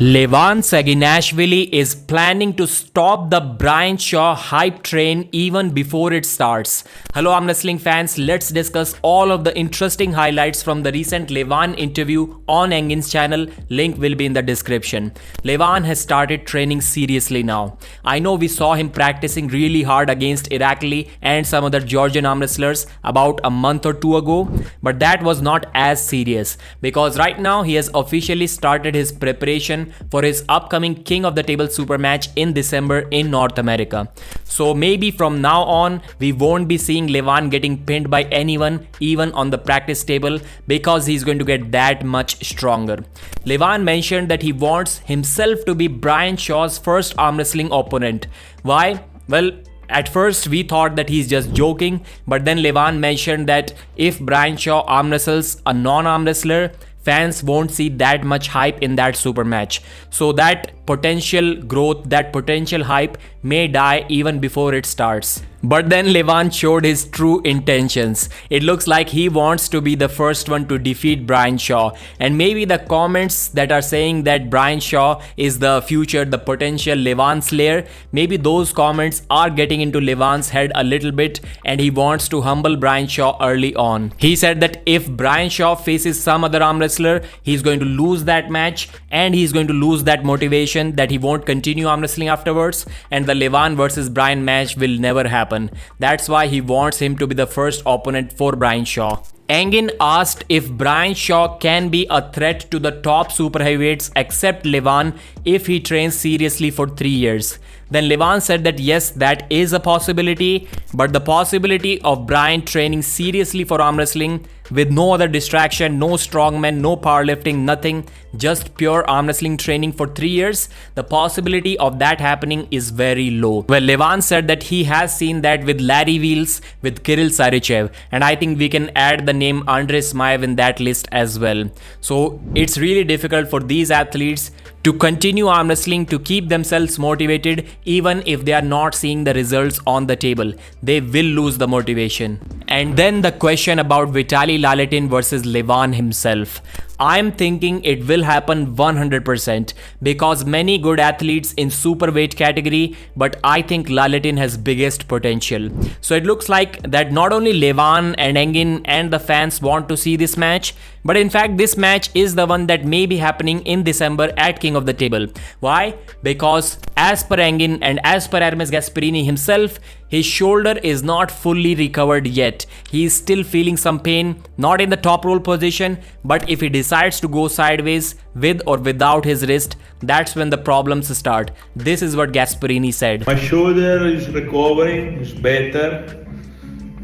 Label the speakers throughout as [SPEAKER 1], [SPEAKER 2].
[SPEAKER 1] Levan Saginasgivili is planning to stop the Brian Shaw hype train even before it starts. Hello arm wrestling fans, let's discuss all of the interesting highlights from the recent Levan interview on Engin's channel. Link will be in the description. Levan has started training seriously now. I know we saw him practicing really hard against Vitaly and some other Georgian arm wrestlers about a month or two ago, but that was not as serious because right now he has officially started his preparation for his upcoming King of the Table super match in December in North America. So maybe from now on we won't be seeing Levan getting pinned by anyone even on the practice table because he's going to get that much stronger. Levan mentioned that he wants himself to be Brian Shaw's first arm wrestling opponent. Why? Well, at first we thought that he's just joking, but then Levan mentioned that if Brian Shaw arm wrestles a non-arm wrestler, fans won't see that much hype in that super match. So that potential growth, that potential hype may die even before it starts. But then Levan showed his true intentions. It looks like he wants to be the first one to defeat Brian Shaw. And maybe the comments that are saying that Brian Shaw is the future, the potential Levan Slayer, maybe those comments are getting into Levan's head a little bit and he wants to humble Brian Shaw early on. He said that if Brian Shaw faces some other arm wrestler, he's going to lose that match and he's going to lose that motivation that he won't continue arm wrestling afterwards, and the Levan versus Brian match will never happen. That's why he wants him to be the first opponent for Brian Shaw. Engin asked if Brian Shaw can be a threat to the top super heavyweights except Levan if he trains seriously for 3 years. Then Levan said that yes, that is a possibility, but the possibility of Brian training seriously for arm wrestling with no other distraction, no strongman, no powerlifting, nothing, just pure arm wrestling training for 3 years, the possibility of that happening is very low. Well, Levan said that he has seen that with Larry Wheels, with Kirill Sarychev, and I think we can add the name Andres Maev in that list as well. So it's really difficult for these athletes to continue arm wrestling, to keep themselves motivated even if they are not seeing the results on the table. They will lose the motivation. And then the question about Vitaly versus Levan himself. I'm thinking it will happen 100% because many good athletes in super weight category, but I think Laletin has biggest potential. So it looks like that not only Levan and Engin and the fans want to see this match, but in fact this match is the one that may be happening in December at King of the Table. Why? Because as per Engin and as per Hermes Gasperini himself, his shoulder is not fully recovered yet. He is still feeling some pain, not in the top roll position, but if he decides to go sideways with or without his wrist, that's when the problems start. This is what Gasperini said.
[SPEAKER 2] My shoulder is recovering, it's better.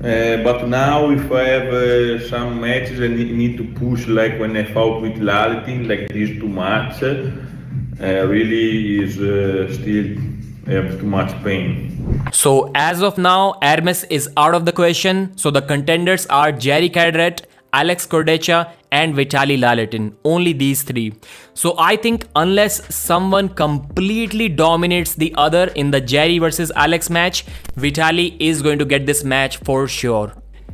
[SPEAKER 2] But now if I have some matches I need to push, like when I fought with Laletin, like this too much, really is still have too much pain.
[SPEAKER 1] So as of now, Hermes is out of the question. So the contenders are Jerry Cadret, Alex Cordecha and Vitaly Laletin. Only these three. So I think unless someone completely dominates the other in the Jerry versus Alex match, Vitaly is going to get this match for sure.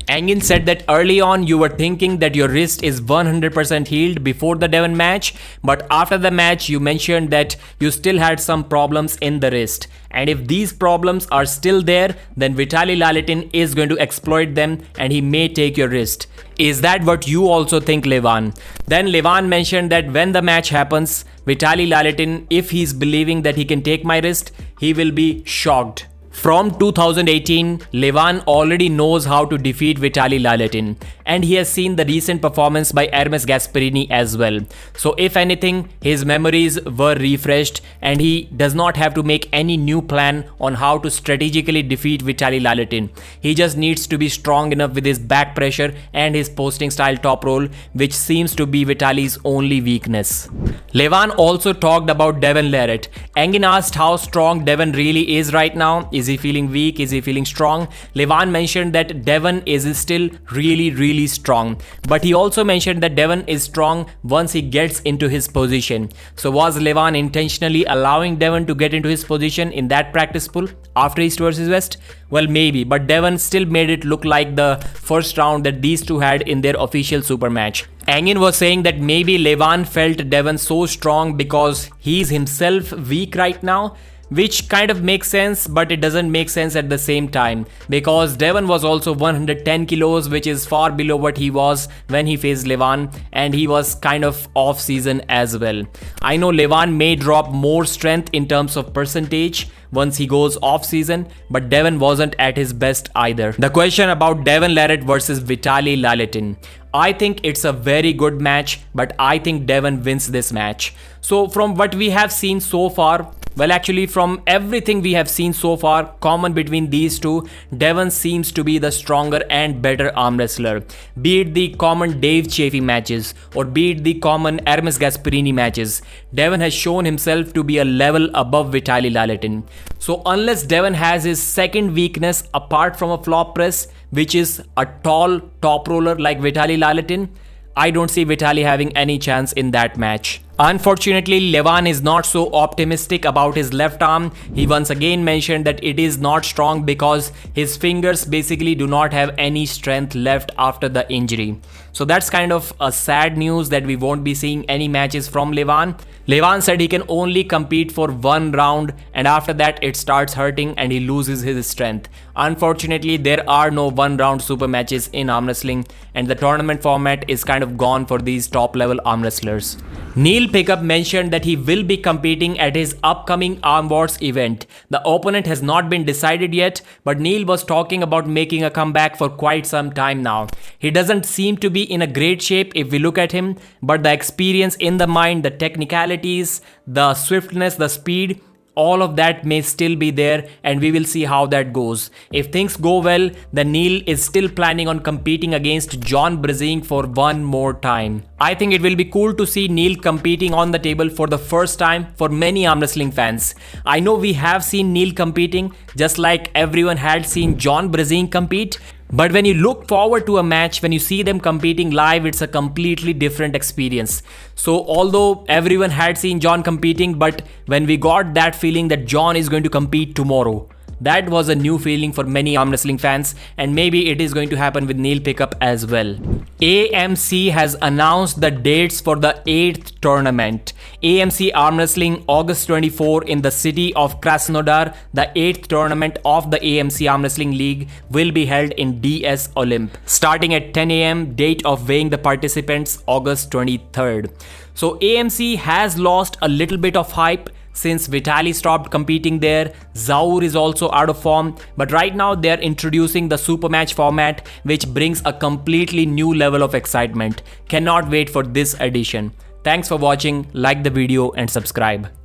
[SPEAKER 1] Engin said that early on you were thinking that your wrist is 100% healed before the Devon match, but after the match you mentioned that you still had some problems in the wrist. And if these problems are still there, then Vitaly Laletin is going to exploit them and he may take your wrist. Is that what you also think, Levan? Then Levan mentioned that when the match happens, Vitaly Laletin, if he's believing that he can take my wrist, he will be shocked. From 2018, Levan already knows how to defeat Vitaly Laletin, and he has seen the recent performance by Hermes Gasperini as well. So if anything, his memories were refreshed and he does not have to make any new plan on how to strategically defeat Vitaly Laletin. He just needs to be strong enough with his back pressure and his posting style top roll, which seems to be Vitaly's only weakness. Levan also talked about Devon Larratt. Engin asked how strong Devon really is right now. Is Is he feeling weak? Is he feeling strong? Levan mentioned that Devon is still really strong, but he also mentioned that Devon is strong once he gets into his position. So was Levan intentionally allowing Devon to get into his position in that practice pool after East versus West? Well, maybe, but Devon still made it look like the first round that these two had in their official super match. Angin was saying that maybe Levan felt Devon so strong because he's himself weak right now, which kind of makes sense, but it doesn't make sense at the same time, because Devon was also 110 kilos, which is far below what he was when he faced Levan, and he was kind of off season as well. I know Levan may drop more strength in terms of percentage once he goes off season, but Devon wasn't at his best either. The question about Devon Larratt versus Vitaly Laletin. I think it's a very good match, but I think Devon wins this match. So from what we have seen so far, well, actually from everything we have seen so far, common between these two, Devon seems to be the stronger and better arm wrestler. Be it the common Dave Chaffee matches or be it the common Hermes Gasparini matches, Devon has shown himself to be a level above Vitaly Laletin. So unless Devon has his second weakness apart from a flop press, which is a tall top roller like Vitaly Laletin, I don't see Vitaly having any chance in that match. Unfortunately, Levan is not so optimistic about his left arm. He once again mentioned that it is not strong because his fingers basically do not have any strength left after the injury. So that's kind of a sad news that we won't be seeing any matches from Levan. Levan said he can only compete for one round and after that it starts hurting and he loses his strength. Unfortunately, there are no one round super matches in arm wrestling and the tournament format is kind of gone for these top level arm wrestlers. Neil Pickup mentioned that he will be competing at his upcoming Arm Wars event. The opponent has not been decided yet, but Neil was talking about making a comeback for quite some time now. He doesn't seem to be in a great shape if we look at him, but the experience in the mind, the technicalities, the swiftness, the speed, all of that may still be there and we will see how that goes. If things go well, then Neil is still planning on competing against John Brzenk for one more time. I think it will be cool to see Neil competing on the table for the first time for many arm wrestling fans. I know we have seen Neil competing just like everyone had seen John Brzenk compete. But when you look forward to a match, when you see them competing live, it's a completely different experience. So although everyone had seen John competing, but when we got that feeling that John is going to compete tomorrow, that was a new feeling for many arm wrestling fans and maybe it is going to happen with Neil Pickup as well. AMC has announced the dates for the 8th tournament. AMC Arm Wrestling August 24 in the city of Krasnodar. The 8th tournament of the AMC Arm Wrestling League will be held in DS Olymp. Starting at 10 AM, date of weighing the participants August 23rd. So AMC has lost a little bit of hype since Vitaly stopped competing there. Zaur is also out of form, but right now they are introducing the super match format, which brings a completely new level of excitement. Cannot wait for this edition. Thanks for watching, like the video and subscribe.